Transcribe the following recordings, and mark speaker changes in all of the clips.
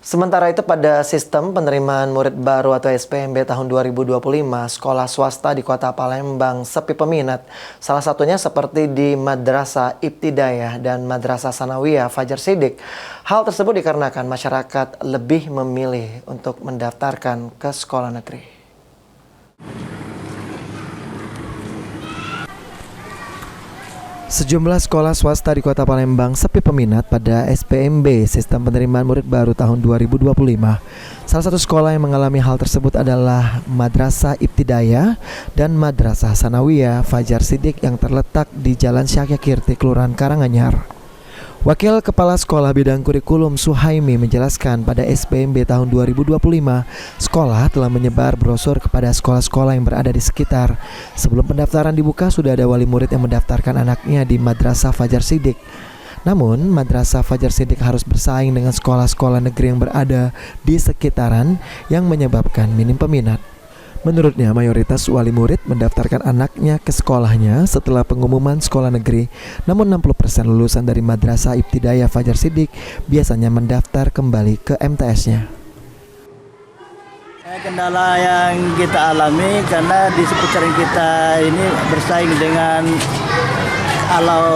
Speaker 1: Sementara itu pada sistem penerimaan murid baru atau SPMB tahun 2025, sekolah swasta di Kota Palembang sepi peminat. Salah satunya seperti di Madrasah Ibtidaiyah dan Madrasah Sanawiyah Fajar Shidik. Hal tersebut dikarenakan masyarakat lebih memilih untuk mendaftarkan ke sekolah negeri. Sejumlah sekolah swasta di Kota Palembang sepi peminat pada SPMB Sistem Penerimaan Murid Baru tahun 2025. Salah satu sekolah yang mengalami hal tersebut adalah Madrasah Ibtidaiyah dan Madrasah Sanawiyah Fajar Shidik yang terletak di Jalan Syahya Kirti, Kelurahan Karanganyar. Wakil Kepala Sekolah Bidang Kurikulum Suhaimi menjelaskan pada SPMB tahun 2025, sekolah telah menyebar brosur kepada sekolah-sekolah yang berada di sekitar. Sebelum pendaftaran dibuka, sudah ada wali murid yang mendaftarkan anaknya di Madrasah Fajar Shidik. Namun, Madrasah Fajar Shidik harus bersaing dengan sekolah-sekolah negeri yang berada di sekitaran yang menyebabkan minim peminat. Menurutnya, mayoritas wali murid mendaftarkan anaknya ke sekolahnya setelah pengumuman sekolah negeri. Namun 60% lulusan dari Madrasah Ibtidaiyah Fajar Shidik biasanya mendaftar kembali ke MTS-nya.
Speaker 2: Kendala yang kita alami karena di seputaran kita ini bersaing dengan kalau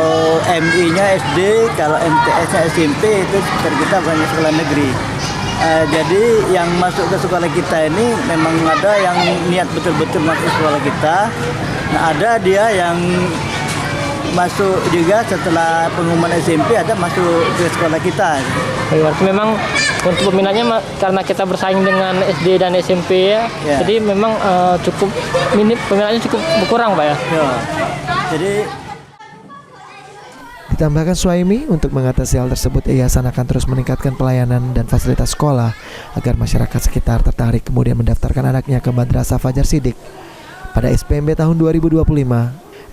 Speaker 2: MI-nya SD, kalau MTS-nya SMP itu sekitar kita banyak sekolah negeri. Jadi yang masuk ke sekolah kita ini memang ada yang niat betul-betul masuk sekolah kita. Nah, ada dia yang masuk juga setelah pengumuman SMP ada masuk ke sekolah kita.
Speaker 3: Berarti memang untuk peminatnya karena kita bersaing dengan SD dan SMP ya. Jadi memang cukup minim, peminatnya cukup berkurang Pak ya.
Speaker 2: Jadi
Speaker 1: Ditambahkan Suhaimi, untuk mengatasi hal tersebut, yayasan akan terus meningkatkan pelayanan dan fasilitas sekolah agar masyarakat sekitar tertarik kemudian mendaftarkan anaknya ke Madrasah Fajar Shidik. Pada SPMB tahun 2025,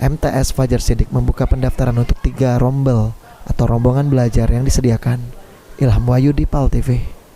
Speaker 1: MTS Fajar Shidik membuka pendaftaran untuk 3 rombel atau rombongan belajar yang disediakan. Ilham Wahyudi, PAL TV.